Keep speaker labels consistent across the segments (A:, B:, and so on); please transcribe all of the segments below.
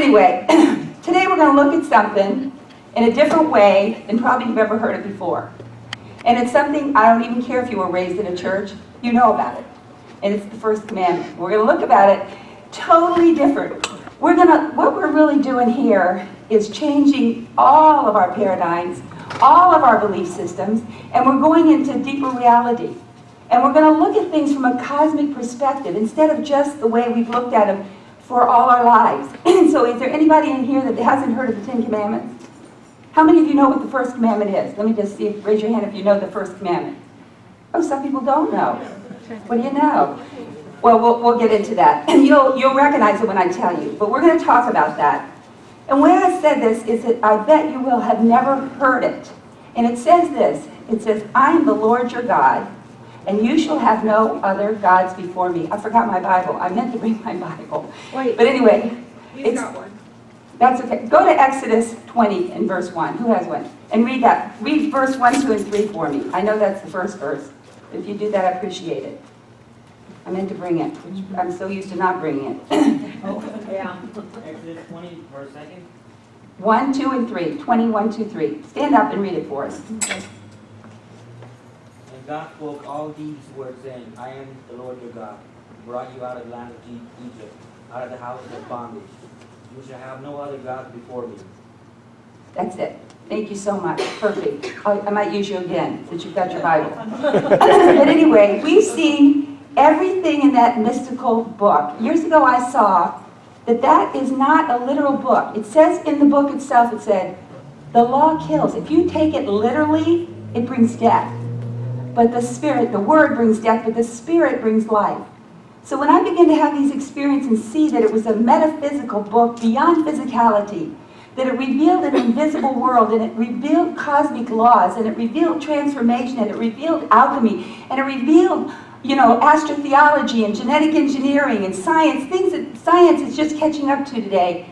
A: anyway, today we're going to look at something in a different way than probably you've ever heard it before. And it's something, I don't even care if you were raised in a church, you know about it. And it's the first commandment. We're going to look about it totally different. What we're really doing here is changing all of our paradigms, all of our belief systems, and we're going into deeper reality. And we're going to look at things from a cosmic perspective instead of just the way we've looked at them for all our lives. So is there anybody in here that hasn't heard of the 10 Commandments? How many of you know what the first commandment is? Let me just see, raise your hand if you know the first commandment. Oh, some people don't know. What do you know? Well, we'll get into that. And you'll recognize it when I tell you. But we're going to talk about that. And when I said this is that I bet you will have never heard it. And it says this. It says, I am the Lord your God, and you shall have no other gods before me. I forgot my Bible. I meant to bring my Bible.
B: Wait.
A: But anyway.
B: He's got one.
A: That's okay. Go to Exodus 20 and verse 1. Who has one? And read that. Read verse 1, 2, and 3 for me. I know that's the first verse. If you do that, I appreciate it. I meant to bring it, which I'm so used to not bringing it.
B: Yeah.
C: Exodus 20, verse 2.
A: 1, 2, and 3. 21, 2, 3. Stand up and read it for us.
C: And God spoke all these words, saying, I am the Lord your God, who brought you out of the land of Egypt, out of the house of bondage. You shall have no other gods before me.
A: That's it. Thank you so much. Perfect. I might use you again, since you've got your Bible. But anyway, we've seen everything in that mystical book. Years ago I saw that is not a literal book. It says in the book itself, it said, the law kills. If you take it literally, it brings death. But the Spirit, the Word brings death, but the Spirit brings life. So when I began to have these experiences and see that it was a metaphysical book beyond physicality, that it revealed an invisible world, and it revealed cosmic laws, and it revealed transformation, and it revealed alchemy, and it revealed, astrotheology and genetic engineering and science, things that science is just catching up to today.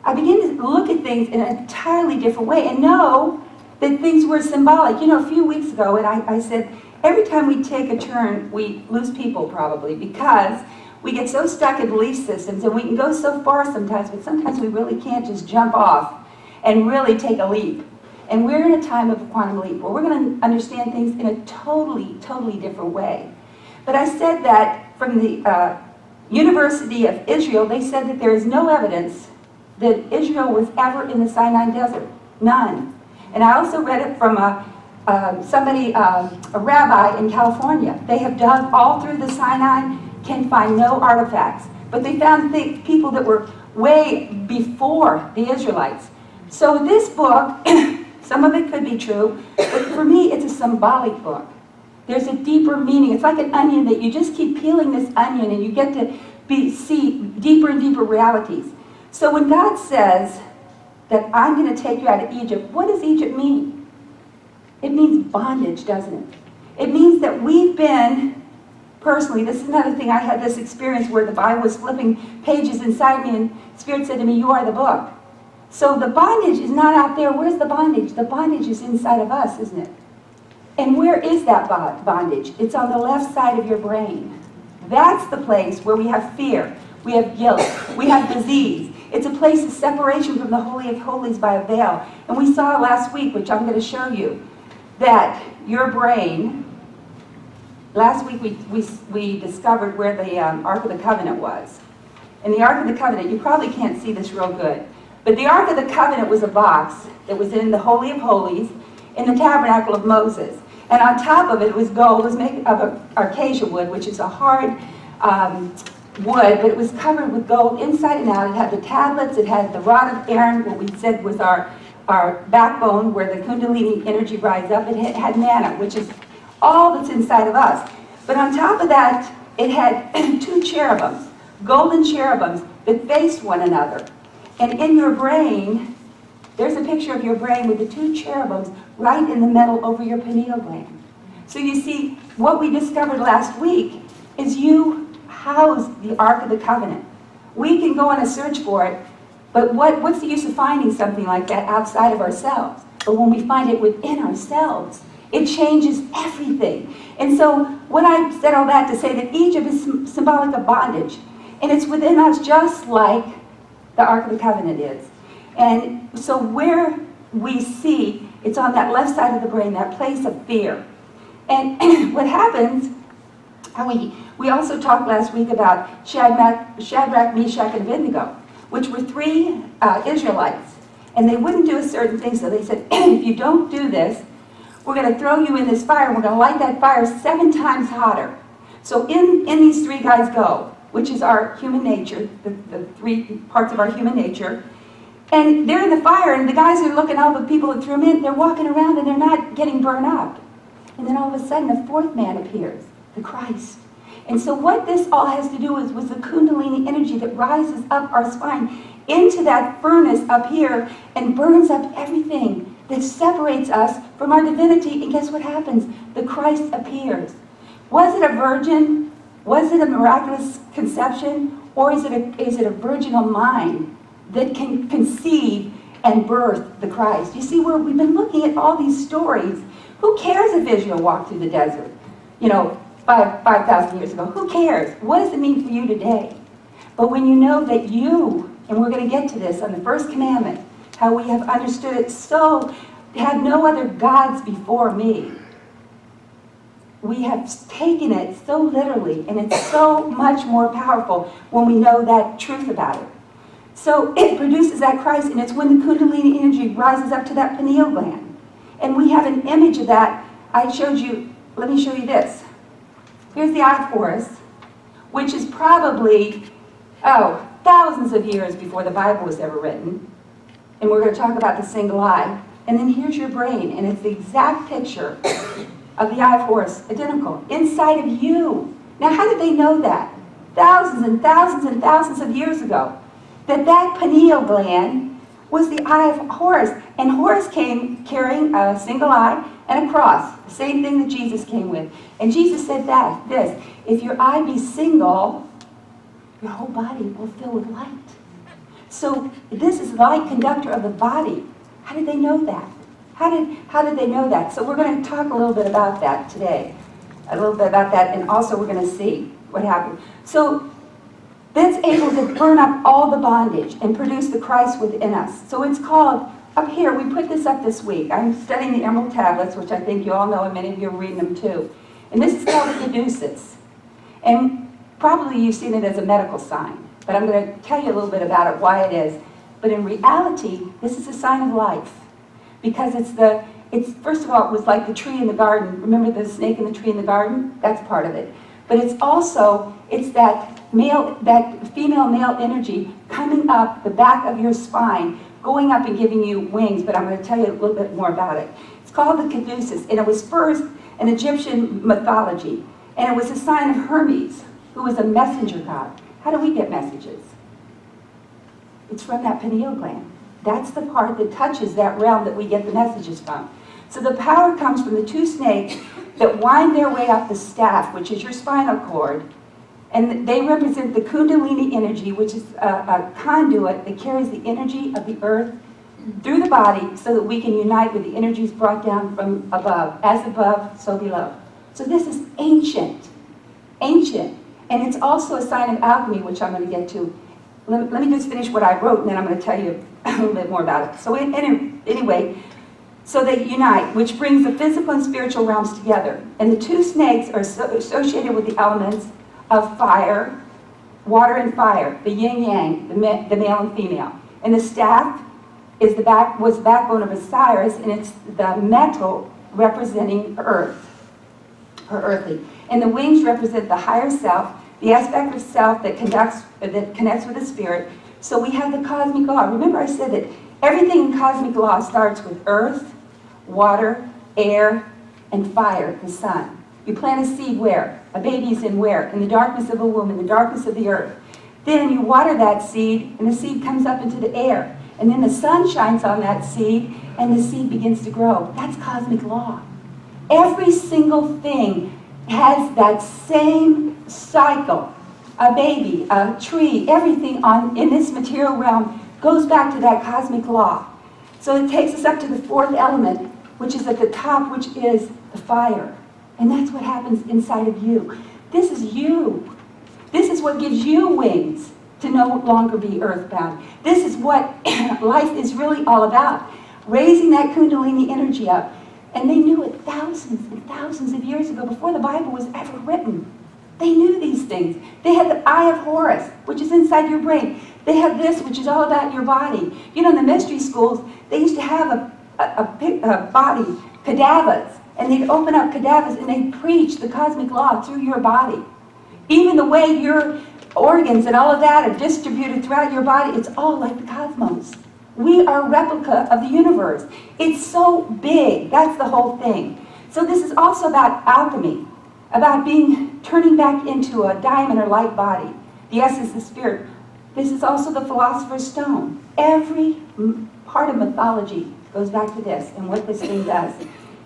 A: I began to look at things in an entirely different way and know that things were symbolic. A few weeks ago, and I said, every time we take a turn, we lose people probably, because we get so stuck in belief systems, and we can go so far sometimes, but sometimes we really can't just jump off and really take a leap. And we're in a time of a quantum leap, where we're going to understand things in a totally, totally different way. But I said that from the University of Israel, they said that there is no evidence that Israel was ever in the Sinai Desert. None. And I also read it from a rabbi in California. They have dug all through the Sinai, can find no artifacts. But they found people that were way before the Israelites. So this book, some of it could be true, but for me it's a symbolic book. There's a deeper meaning. It's like an onion that you just keep peeling this onion and you get to see deeper and deeper realities. So when God says that I'm going to take you out of Egypt, what does Egypt mean? It means bondage, doesn't it? It means that we've been, personally, this is another thing, I had this experience where the Bible was flipping pages inside me and Spirit said to me, you are the book. So the bondage is not out there. Where's the bondage? The bondage is inside of us, isn't it? And where is that bondage? It's on the left side of your brain. That's the place where we have fear, we have guilt, we have disease. It's a place of separation from the Holy of Holies by a veil. And we saw last week, which I'm going to show you, that your brain, last week we discovered where the Ark of the Covenant was. And the Ark of the Covenant, you probably can't see this real good, but the Ark of the Covenant was a box that was in the Holy of Holies in the tabernacle of Moses. And on top of it was gold. It was made of acacia wood, which is a hard wood, but it was covered with gold inside and out. It had the tablets, it had the rod of Aaron, what we said was our backbone where the Kundalini energy rises up. It had manna, which is all that's inside of us. But on top of that, it had two cherubims, golden cherubims that faced one another. And in your brain, there's a picture of your brain with the two cherubims right in the middle over your pineal gland. So you see, what we discovered last week is you house the Ark of the Covenant. We can go on a search for it, but what's the use of finding something like that outside of ourselves? But when we find it within ourselves, it changes everything. And so when I said all that to say that Egypt is symbolic of bondage, and it's within us just like the Ark of the Covenant is. And so where we see, it's on that left side of the brain, that place of fear. And what happens, we also talked last week about Shadrach, Meshach, and Abednego, which were three Israelites. And they wouldn't do a certain thing, so they said, if you don't do this, we're going to throw you in this fire, and we're going to light that fire 7 times hotter. So in these three guys go, which is our human nature, the 3 parts of our human nature. And they're in the fire, and the guys are looking at all the people that threw them in, they're walking around and they're not getting burned up. And then all of a sudden, the 4th man appears, the Christ. And so what this all has to do with was the Kundalini energy that rises up our spine into that furnace up here and burns up everything that separates us from our divinity. And guess what happens? The Christ appears. Was it a virgin? Was it a miraculous conception? Or is it a virginal mind that can conceive and birth the Christ? You see, we've been looking at all these stories. Who cares if Israel walked through the desert? 5,000 years ago. Who cares? What does it mean for you today? But when you know that you, and we're going to get to this on the first commandment, how we have understood it so, have no other gods before me. We have taken it so literally, and it's so much more powerful when we know that truth about it. So it produces that Christ, and it's when the Kundalini energy rises up to that pineal gland. And we have an image of that. I showed you, let me show you this. Here's the eye of Horus, which is probably, thousands of years before the Bible was ever written. And we're going to talk about the single eye. And then here's your brain, and it's the exact picture of the eye of Horus, identical, inside of you. Now, how did they know that? Thousands and thousands and thousands of years ago. That pineal gland was the eye of Horus. And Horus came carrying a single eye and a cross, the same thing that Jesus came with. And Jesus said this, if your eye be single, your whole body will fill with light. So this is the light conductor of the body. How did they know that? How did they know that? So we're going to talk a little bit about that today. A little bit about that, and also we're going to see what happened. So that's able to burn up all the bondage and produce the Christ within us. So it's called, up here, we put this up this week. I'm studying the Emerald Tablets, which I think you all know, and many of you are reading them too. And this is called the caduceus. And probably you've seen it as a medical sign, but I'm going to tell you a little bit about it, why it is. But in reality, this is a sign of life. Because it's first of all, it was like the tree in the garden. Remember the snake in the tree in the garden? That's part of it. But it's that female male energy coming up the back of your spine, going up and giving you wings. But I'm going to tell you a little bit more about it. It's called the caduceus, and it was first in Egyptian mythology. And it was a sign of Hermes, who was a messenger god. How do we get messages? It's from that pineal gland. That's the part that touches that realm that we get the messages from. So the power comes from the 2 snakes that wind their way up the staff, which is your spinal cord. And they represent the Kundalini energy, which is a conduit that carries the energy of the earth through the body so that we can unite with the energies brought down from above. As above, so below. So this is ancient. Ancient. And it's also a sign of alchemy, which I'm going to get to. Let me just finish what I wrote, and then I'm going to tell you a little bit more about it. So anyway, so they unite, which brings the physical and spiritual realms together. And the 2 snakes are associated with the elements of fire, water and fire, the yin-yang, the male and female. And the staff was the backbone of Osiris, and it's the metal representing earth, or earthly. And the wings represent the higher self, the aspect of self that connects with the spirit. So we have the cosmic law. Remember I said that everything in cosmic law starts with earth, water, air, and fire, the sun. You plant a seed where? A baby's in where? In the darkness of a womb, in the darkness of the earth. Then you water that seed, and the seed comes up into the air. And then the sun shines on that seed, and the seed begins to grow. That's cosmic law. Every single thing has that same cycle. A baby, a tree, everything in this material realm goes back to that cosmic law. So it takes us up to the 4th element, which is at the top, which is the fire. And that's what happens inside of you. This is you. This is what gives you wings. to no longer be earthbound. This is what life is really all about, raising that Kundalini energy up. And they knew it thousands and thousands of years ago, before the Bible was ever written. They knew these things. They had the eye of Horus, which is inside your brain. They have this, which is all about your body. You know, in the mystery schools, they used to have a body, cadavers, and they'd open up cadavers and they'd preach the cosmic law through your body. Even the way your organs and all of that are distributed throughout your body, it's all like the cosmos. We are a replica of the universe. It's so big. That's the whole thing. So this is also about alchemy, about turning back into a diamond or light body, the essence of spirit. This is also the philosopher's stone. Every part of mythology goes back to this and what this thing does.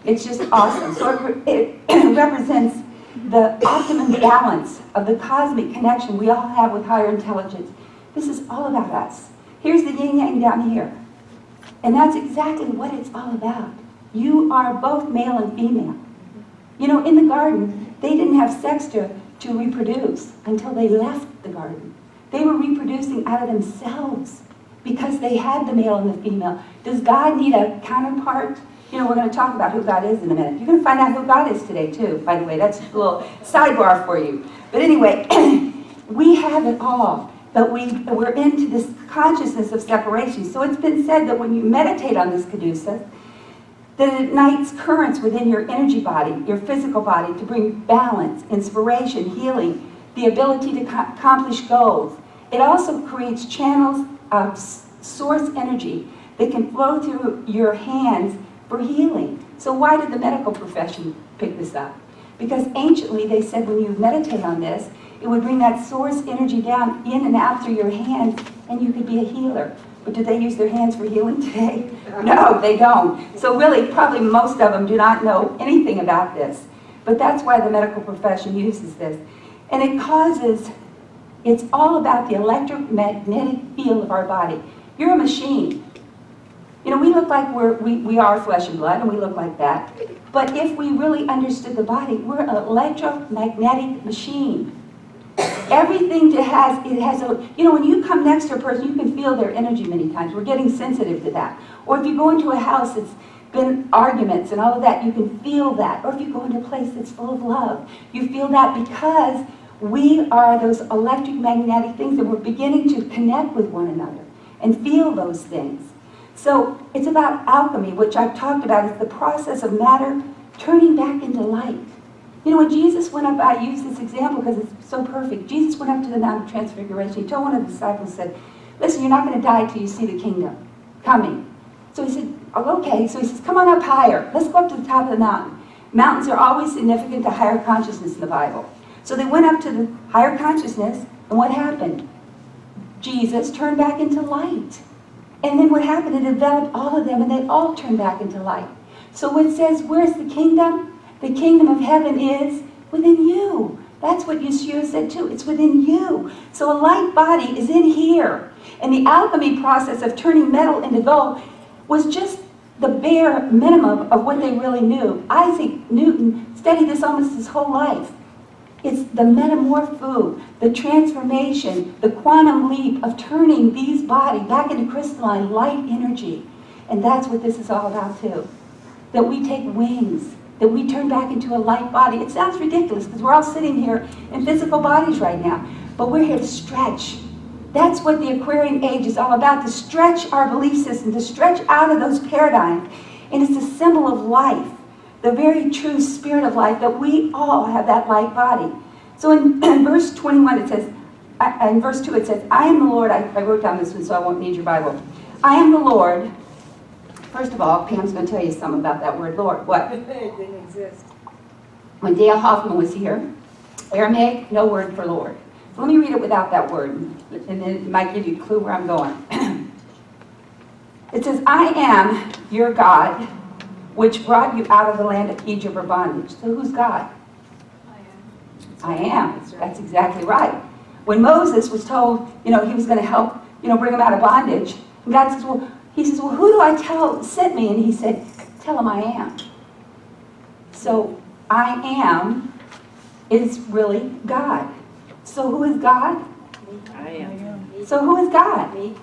A: It's just awesome. So it represents the optimum balance of the cosmic connection we all have with higher intelligence. This is all about us. Here's the yin-yang down here. And that's exactly what it's all about. You are both male and female. You know, in the garden, they didn't have sex to reproduce until they left the garden. They were reproducing out of themselves because they had the male and the female. Does God need a counterpart? You know, we're going to talk about who God is in a minute. You're going to find out who God is today, too, by the way. That's a little sidebar for you. But anyway, we have it all. But we're into this consciousness of separation. So it's been said that when you meditate on this caduceus, that it ignites currents within your energy body, your physical body, to bring balance, inspiration, healing, the ability to accomplish goals. It also creates channels of source energy that can flow through your hands for healing. So why did the medical profession pick this up? Because anciently they said when you meditate on this, it would bring that source energy down in and out through your hands, and you could be a healer. But do they use their hands for healing today? No, they don't. So really, probably most of them do not know anything about this. But that's why the medical profession uses this. And it's all about the electromagnetic field of our body. You're a machine. You know, we look like we are flesh and blood, and we look like that. But if we really understood the body, we're an electromagnetic machine. Everything you know, when you come next to a person, you can feel their energy many times. We're getting sensitive to that. Or if you go into a house that's been arguments and all of that, you can feel that. Or if you go into a place that's full of love, you feel that because we are those electromagnetic things that we're beginning to connect with one another and feel those things. So it's about alchemy, which I've talked about. It's the process of matter turning back into light. You know, when Jesus went up, I use this example because it's so perfect. Jesus went up to the Mount of Transfiguration. He told one of the disciples, said, listen, you're not going to die till you see the kingdom coming. So he said, oh, okay. So he says, come on up higher. Let's go up to the top of the mountain. Mountains are always significant to higher consciousness in the Bible. So they went up to the higher consciousness, and what happened? Jesus turned back into light. And then what happened? It enveloped all of them, and they all turned back into light. So it says, where's the kingdom? The kingdom of heaven is within you. That's what Yeshua said too. It's within you. So a light body is in here. And the alchemy process of turning metal into gold was just the bare minimum of what they really knew. Isaac Newton studied this almost his whole life. It's the metamorpho, the transformation, the quantum leap of turning these bodies back into crystalline light energy. And that's what this is all about too. That we take wings, that we turn back into a light body. It sounds ridiculous because we're all sitting here in physical bodies right now. But we're here to stretch. That's what the Aquarian age is all about, to stretch our belief system, to stretch out of those paradigms. And it's a symbol of life, the very true spirit of life, that we all have that light body. So in verse 21 it says, in verse 2 it says, I am the Lord. I wrote down this one so I won't need your Bible. I am the Lord. First of all, Pam's going to tell you something about that word Lord. What?
B: It didn't exist.
A: When Dale Hoffman was here, Aramaic, no word for Lord. So let me read it without that word, and then it might give you a clue where I'm going. It says, I am your God, which brought you out of the land of Egypt or bondage. So who's God? I am. That's exactly right. When Moses was told, he was going to help, bring him out of bondage, and God says, well, who do I tell sent me? And he said, tell him I am. So I am is really God. So who is God?
D: I am.
A: So who is God?
B: Me.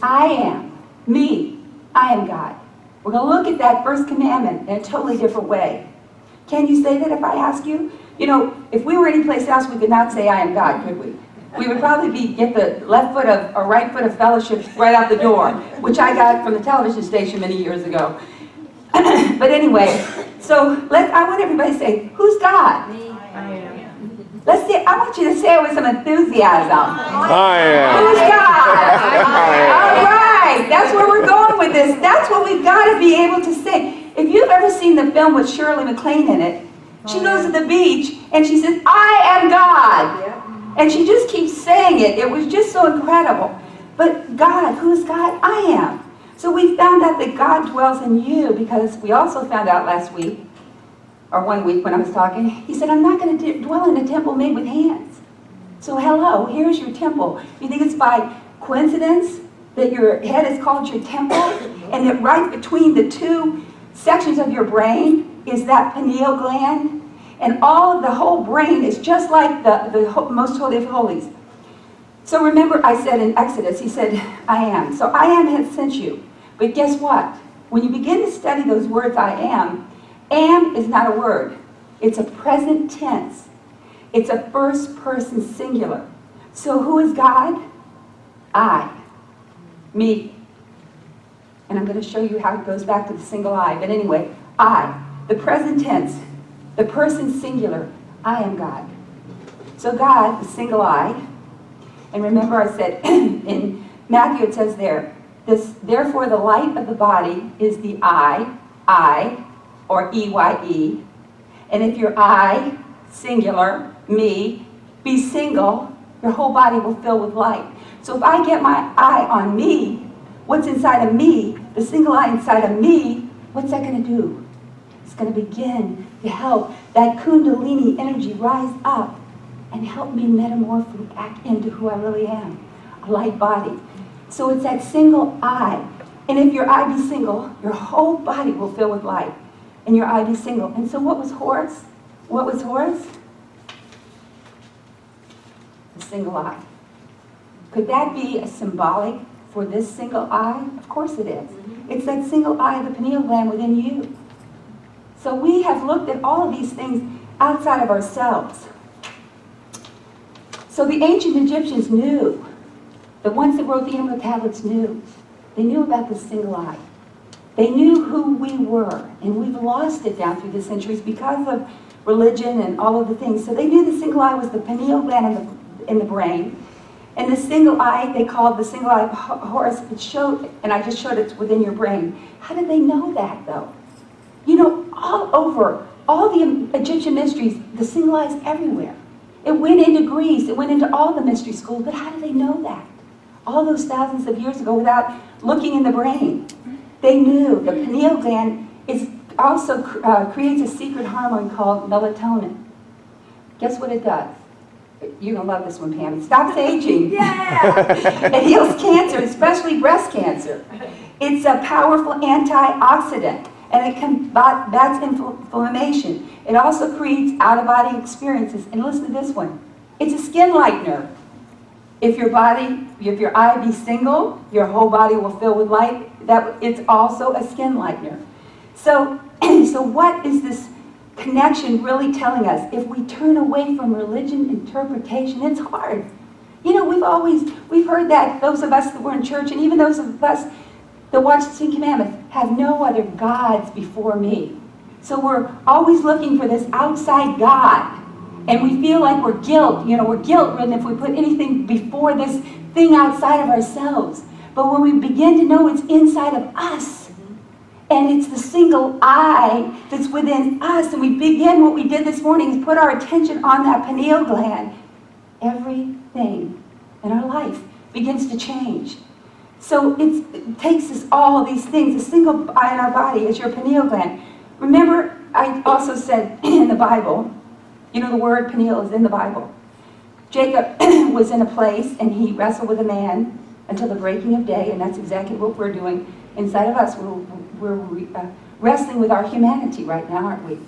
A: I am. Me. I am God. We're going to look at that first commandment in a totally different way. Can you say that if I ask you? You know, if we were anyplace else, we could not say I am God, could we? We would probably get the left foot of, or right foot of fellowship right out the door, which I got from the television station many years ago. But anyway, so I want everybody to say, who's God?
B: Me. I am.
A: Let's see, I want you to say it with some enthusiasm.
D: I am.
A: Who's God? All right, that's where we're going with this. That's what we've got to be able to say. If you've ever seen the film with Shirley MacLaine in it, she goes to the beach and she says, I am God.
B: Yeah.
A: And she just keeps saying it. It was just so incredible. But God, who's God? I am. So we found out that God dwells in you, because we also found out last week, or 1 week when I was talking, he said, I'm not going to dwell in a temple made with hands. So hello, here's your temple. You think it's by coincidence that your head is called your temple, and that right between the two sections of your brain is that pineal gland, and all of the whole brain is just like the most holy of holies. So remember I said in Exodus, he said, I am. So I am has sent you. But guess what? When you begin to study those words, I am is not a word. It's a present tense. It's a first person singular. So who is God? I. Me. And I'm going to show you how it goes back to the single I. But anyway, I. The present tense. The person singular. I am God. So God, the single I. And remember I said in Matthew it says there, therefore the light of the body is the I, or E-Y-E. And if your I, singular, me, be single, your whole body will fill with light. So if I get my eye on me, what's inside of me, the single I inside of me, what's that going to do? It's going to begin to help that Kundalini energy rise up and help me metamorph back into who I really am, a light body. So it's that single I. And if your I be single, your whole body will fill with light. And your I be single. And so what was Horus? What was Horus? The single I. Could that be a symbolic for this single I? Of course it is. It's that single I, the pineal gland within you. So we have looked at all of these things outside of ourselves. So the ancient Egyptians knew, the ones that wrote the Emerald Tablets knew. They knew about the single I. They knew who we were, and we've lost it down through the centuries because of religion and all of the things. So they knew the single I was the pineal gland in the brain. And the single I, they called the single I Horus. It showed, and I just showed it within your brain. How did they know that, though? You know, all over, all the Egyptian mysteries, the single I is everywhere. It went into Greece. It went into all the mystery schools. But how do they know that? All those thousands of years ago without looking in the brain. They knew the pineal gland is also creates a secret hormone called melatonin. Guess what it does? You're going to love this one, Pam. It stops aging.
B: Yeah!
A: It heals cancer, especially breast cancer. It's a powerful antioxidant, and it combats inflammation. It also creates out-of-body experiences. And listen to this one. It's a skin lightener. If your eye be single, your whole body will fill with light. It's also a skin lightener. So what is this connection really telling us? If we turn away from religion interpretation, it's hard. You know, we've heard that those of us that were in church, and even those of us that watch the Ten Commandments, have no other gods before me. So we're always looking for this outside God. And we feel like we're guilt-ridden if we put anything before this thing outside of ourselves. But when we begin to know it's inside of us, and it's the single I that's within us, and we begin what we did this morning is put our attention on that pineal gland, everything in our life begins to change. So it takes us all of these things. The single I in our body is your pineal gland. Remember, I also said in the Bible, you know, the word pineal is in the Bible. Jacob was in a place and he wrestled with a man until the breaking of day, and that's exactly what we're doing inside of us. We're wrestling with our humanity right now, aren't we?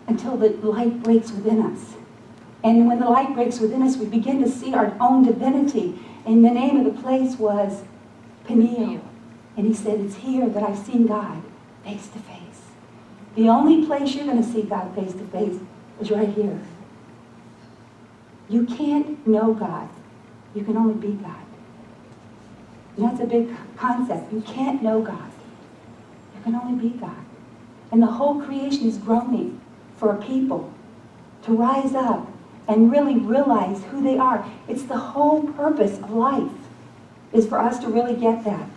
A: Until the light breaks within us. And when the light breaks within us, we begin to see our own divinity And the name of the place was Peniel. And he said, it's here that I've seen God face to face. The only place you're going to see God face to face is right here. You can't know God. You can only be God. And that's a big concept. You can't know God. You can only be God. And the whole creation is groaning for a people to rise up and really realize who they are. It's the whole purpose of life, is for us to really get that.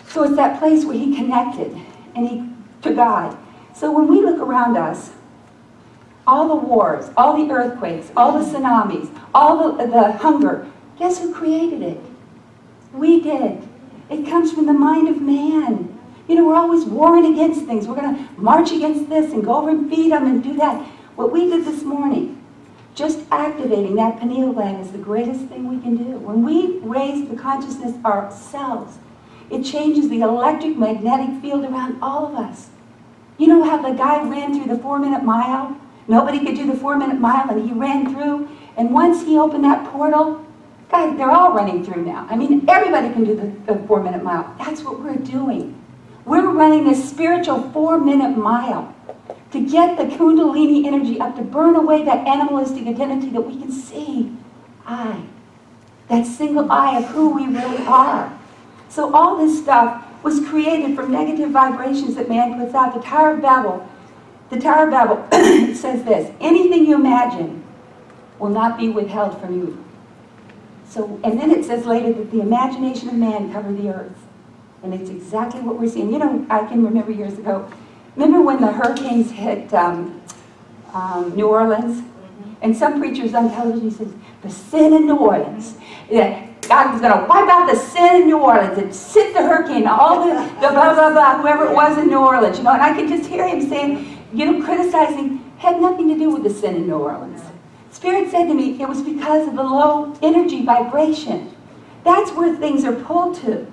A: So it's that place where he connected to God. So when we look around us, all the wars, all the earthquakes, all the tsunamis, all the hunger, guess who created it? We did. It comes from the mind of man. You know, we're always warring against things. We're going to march against this and go over and feed them and do that. What we did this morning, just activating that pineal gland, is the greatest thing we can do. When we raise the consciousness ourselves, it changes the electric-magnetic field around all of us. You know how the guy ran through the 4-minute mile? Nobody could do the 4-minute mile, and he ran through. And once he opened that portal, guys, they're all running through now. I mean, everybody can do the 4-minute mile. That's what we're doing. We're running this spiritual 4-minute mile to get the Kundalini energy up, to burn away that animalistic identity that we can see. That single eye of who we really are. So all this stuff was created from negative vibrations that man puts out. The Tower of Babel says this: anything you imagine will not be withheld from you. So, and then it says later that the imagination of man covered the earth. And it's exactly what we're seeing. You know, I can remember years ago, remember when the hurricanes hit New Orleans? And some preachers on television says, the sin in New Orleans. God was going to wipe out the sin in New Orleans and send the hurricane, all the blah, blah, blah, whoever it was in New Orleans. You know, and I could just hear him saying, you know, criticizing, had nothing to do with the sin in New Orleans. Spirit said to me, it was because of the low energy vibration. That's where things are pulled to.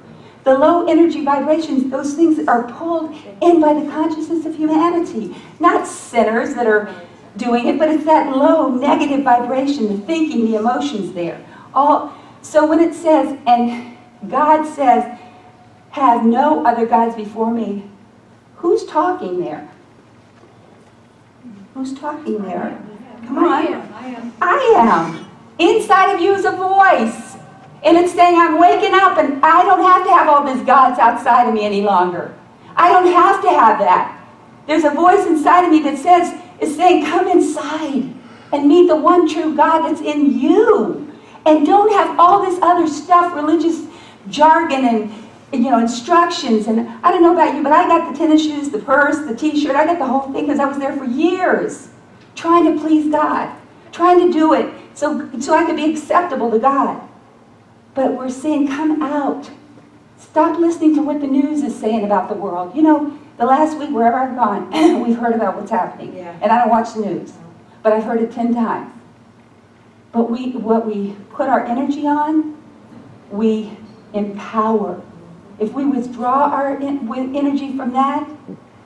A: The low energy vibrations, those things are pulled in by the consciousness of humanity. Not sinners that are doing it, but it's that low negative vibration, the thinking, the emotions there. So when it says, and God says, have no other gods before me, who's talking there? Who's talking there? Come on. I am. Inside of you is a voice. And it's saying, I'm waking up and I don't have to have all these gods outside of me any longer. I don't have to have that. There's a voice inside of me that is saying, come inside and meet the one true God that's in you. And don't have all this other stuff, religious jargon and, you know, instructions. And I don't know about you, but I got the tennis shoes, the purse, the t-shirt. I got the whole thing because I was there for years trying to please God, trying to do it so I could be acceptable to God. But we're saying, come out. Stop listening to what the news is saying about the world. You know, the last week, wherever I've gone, we've heard about what's happening. Yeah. And I don't watch the news. But I've heard it 10 times. But what we put our energy on, we empower. If we withdraw our energy from that,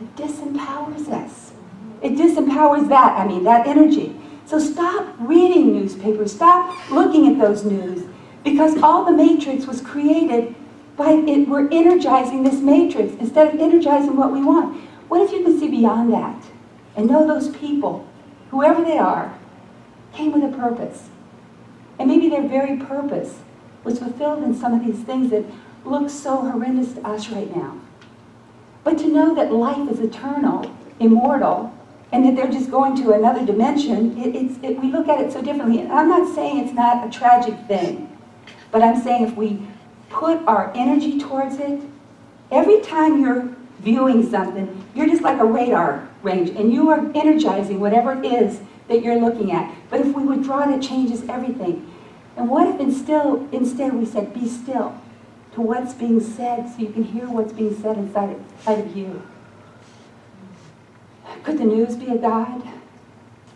A: it disempowers us. It disempowers that energy. So stop reading newspapers. Stop looking at those news. Because all the matrix was created by it. We're energizing this matrix instead of energizing what we want. What if you can see beyond that and know those people, whoever they are, came with a purpose? And maybe their very purpose was fulfilled in some of these things that look so horrendous to us right now. But to know that life is eternal, immortal, and that they're just going to another dimension, we look at it so differently. And I'm not saying it's not a tragic thing. But I'm saying if we put our energy towards it, every time you're viewing something, you're just like a radar range, and you are energizing whatever it is that you're looking at. But if we withdraw it, it changes everything. And what if instead we said, be still to what's being said so you can hear what's being said inside of you? Could the news be a god?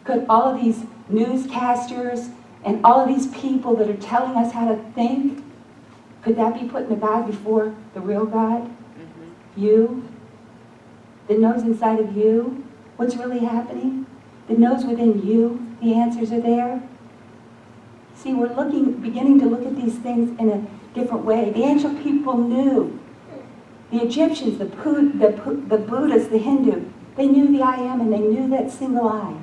A: Could all of these newscasters and all of these people that are telling us how to think, could that be putting the God before the real God? Mm-hmm. You, that knows inside of you what's really happening, that knows within you the answers are there. See, we're beginning to look at these things in a different way. The ancient people knew. The Egyptians, the Buddhists, the Hindu, they knew the I Am, and they knew that single I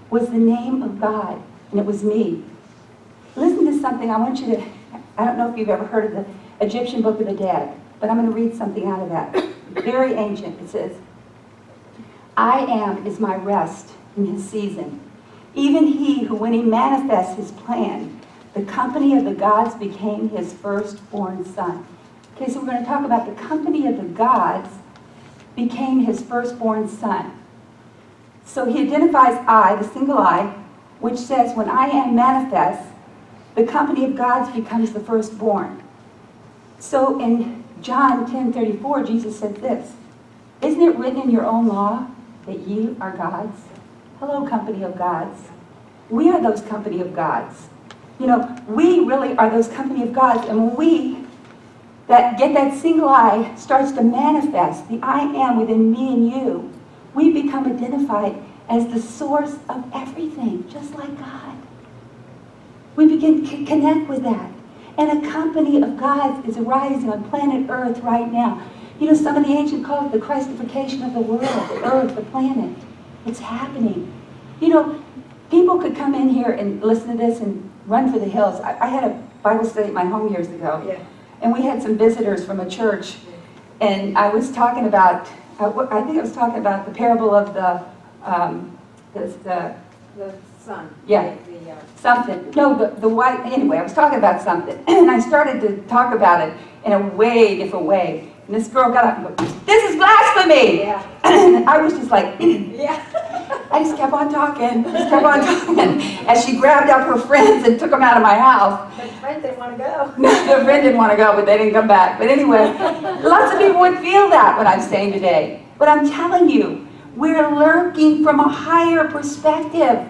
A: was the name of God, and it was me. Listen to something. I want you to, I don't know if you've ever heard of the Egyptian Book of the Dead, but I'm going to read something out of that. Very ancient. It says, I Am is my rest in his season. Even he who, when he manifests his plan, the company of the gods became his firstborn son. Okay, so we're going to talk about the company of the gods became his firstborn son. So he identifies I, the single I, which says, when I Am manifests, the company of gods becomes the firstborn. So in John 10:34, Jesus said this, isn't it written in your own law that ye are gods? Hello, company of gods. We are those company of gods. You know, we really are those company of gods. And when we get that single I starts to manifest, the I Am within me and you, we become identified as the source of everything, just like God. We begin to connect with that. And a company of gods is arising on planet Earth right now. You know, some of the ancients call it the Christification of the world, the earth, the planet. It's happening. You know, people could come in here and listen to this and run for the hills. I had a Bible study at my home years ago.
B: Yeah.
A: And we had some visitors from a church. And I was talking about, I think I was talking about the parable of the
B: The sun.
A: Yeah.
B: The,
A: something. No, the white, anyway, I was talking about something. And I started to talk about it in a way different way. And this girl got up and goes, this is blasphemy!
B: Yeah.
A: And I was just like,
B: Yeah.
A: I just kept on talking, as she grabbed up her friends and took them out of my house.
B: But friends didn't want to go.
A: Their friend didn't want to go, but they didn't come back. But anyway, lots of people would feel that, what I'm saying today. But I'm telling you, we're lurking from a higher perspective.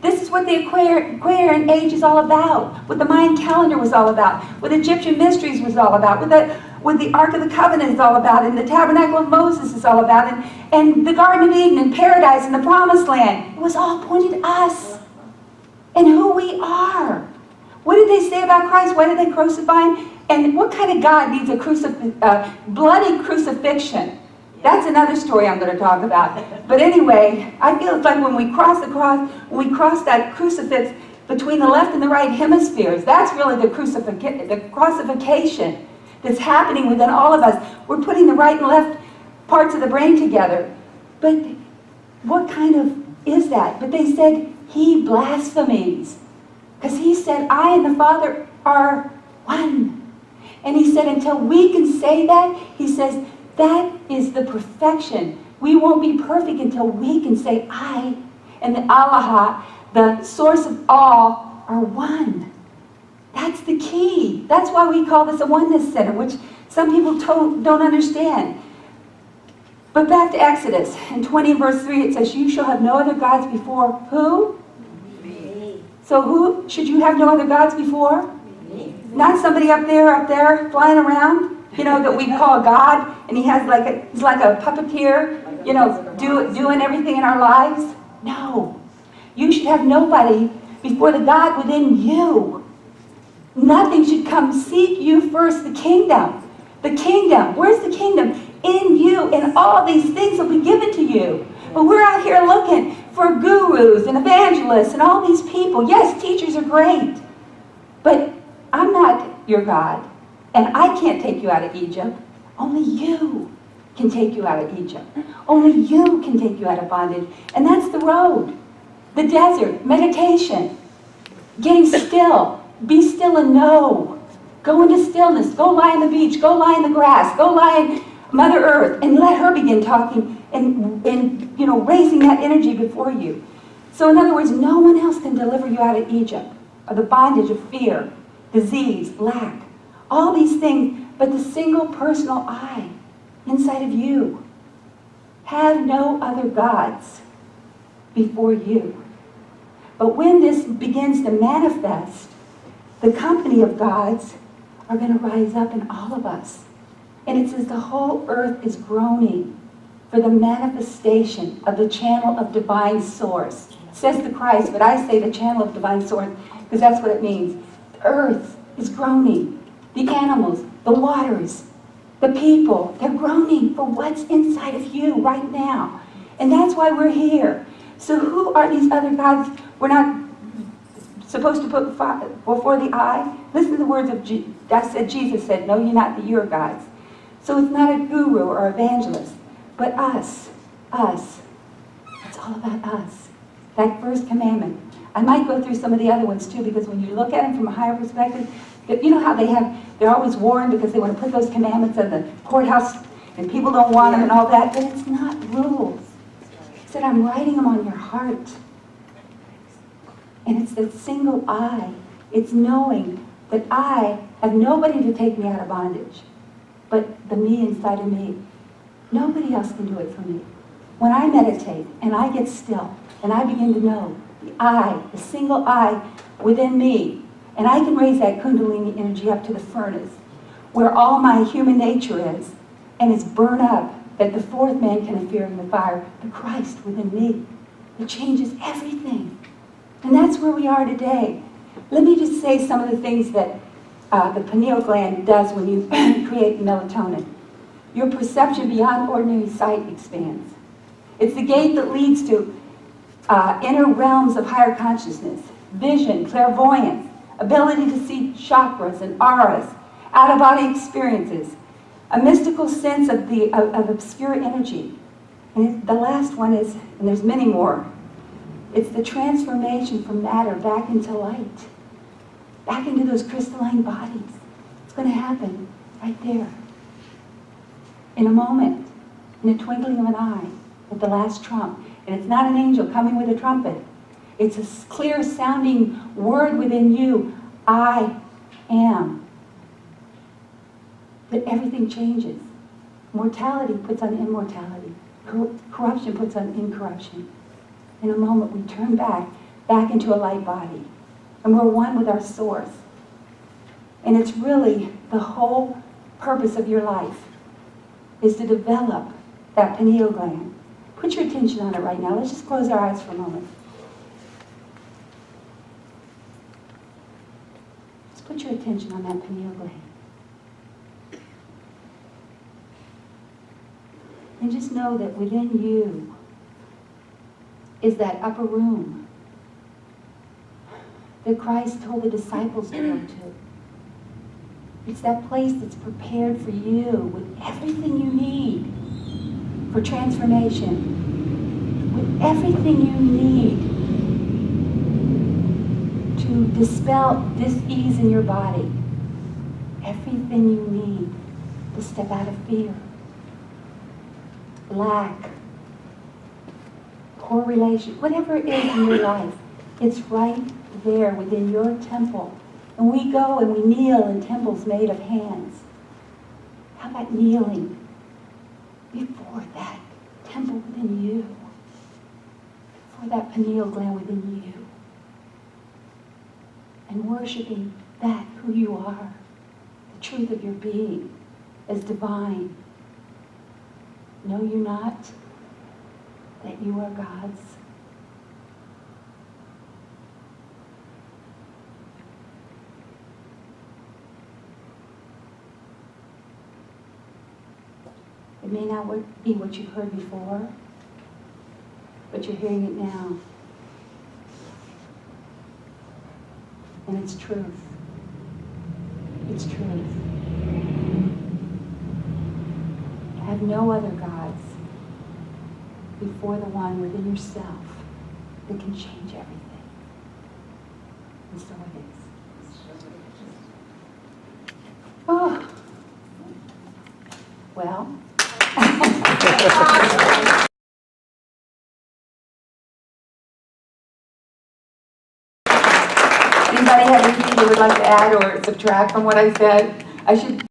A: This is what the Aquarian age is all about, what the Mayan calendar was all about, what Egyptian mysteries was all about, what the Ark of the Covenant is all about, and the Tabernacle of Moses is all about, and the Garden of Eden and Paradise and the Promised Land. It was all pointed at us and who we are. What did they say about Christ? Why did they crucify him? And what kind of God needs a bloody crucifixion? That's another story I'm going to talk about. But anyway, I feel it's like when we cross the cross, when we cross that crucifix between the left and the right hemispheres, that's really the crucifixion that's happening within all of us. We're putting the right and left parts of the brain together. But what kind of is that? But they said, he blasphemies. Because he said, I and the Father are one. And he said, until we can say that, he says, that is the perfection. We won't be perfect until we can say I and the Allah, the source of all, are one. That's the key. That's why we call this a oneness center, which some people don't understand. But back to Exodus. In 20 verse 3 it says, you shall have no other gods before who?
B: Me.
A: So who should you have no other gods before?
B: Me.
A: Not somebody up there flying around, you know, that we call God, and he's like a puppeteer, you know, doing everything in our lives. No. You should have nobody before the God within you. Nothing should come. Seek you first the kingdom. The kingdom. Where's the kingdom? In you, and all these things will be given to you. But we're out here looking for gurus and evangelists and all these people. Yes, teachers are great. But I'm not your God. And I can't take you out of Egypt. Only you can take you out of Egypt. Only you can take you out of bondage. And that's the road. The desert, meditation, getting still. Be still and know. Go into stillness. Go lie on the beach. Go lie in the grass. Go lie in Mother Earth and let her begin talking and you know, raising that energy before you. So in other words, no one else can deliver you out of Egypt, of the bondage of fear, disease, lack, all these things, but the single personal I inside of you. Have no other gods before you. But when this begins to manifest, the company of gods are going to rise up in all of us. And it says the whole earth is groaning for the manifestation of the channel of divine source. It says the Christ, but I say the channel of divine source because that's what it means. The earth is groaning. The animals, the waters, the people, they're groaning for what's inside of you right now. And that's why we're here. So who are these other gods we're not supposed to put before the eye? Listen to the words of Jesus said, know ye not that you are gods. So it's not a guru or evangelist, but us. Us. It's all about us. That first commandment. I might go through some of the other ones too, because when you look at them from a higher perspective, you know how they're always warned because they want to put those commandments in the courthouse and people don't want them and all that, but it's not rules. He said, I'm writing them on your heart. And it's that single eye. It's knowing that I have nobody to take me out of bondage, but the me inside of me. Nobody else can do it for me. When I meditate and I get still and I begin to know the I, the single I within me, and I can raise that kundalini energy up to the furnace where all my human nature is, and it's burned up, that the fourth man can appear in the fire, the Christ within me. It changes everything. And that's where we are today. Let me just say some of the things that the pineal gland does when you create melatonin. Your perception beyond ordinary sight expands. It's the gate that leads to inner realms of higher consciousness, vision, clairvoyance, ability to see chakras and auras, out-of-body experiences, a mystical sense of obscure energy. And the last one is, and there's many more, it's the transformation from matter back into light, back into those crystalline bodies. It's going to happen right there. In a moment, in a twinkling of an eye, at the last trump. And it's not an angel coming with a trumpet. It's a clear sounding word within you, I am. That everything changes. Mortality puts on immortality. Corruption puts on incorruption. In a moment, we turn back into a light body. And we're one with our source. And it's really the whole purpose of your life is to develop that pineal gland. Put your attention on it right now. Let's just close our eyes for a moment. Just put your attention on that pineal gland. And just know that within you is that upper room that Christ told the disciples to go to. It's that place that's prepared for you with everything you need for transformation, with everything you need to dispel dis-ease in your body, everything you need to step out of fear, lack, poor relation, whatever it is in your life, it's right there within your temple. And we go and we kneel in temples made of hands. How about kneeling before that temple within you, before that pineal gland within you, and worshiping that who you are, the truth of your being as divine. Know you not that you are God's? It may not be what you've heard before, but you're hearing it now. And it's truth. It's truth. Have no other gods before the one within yourself that can change everything. And so it is. Oh. Well. Anybody have anything they would like to add or subtract from what I said? I should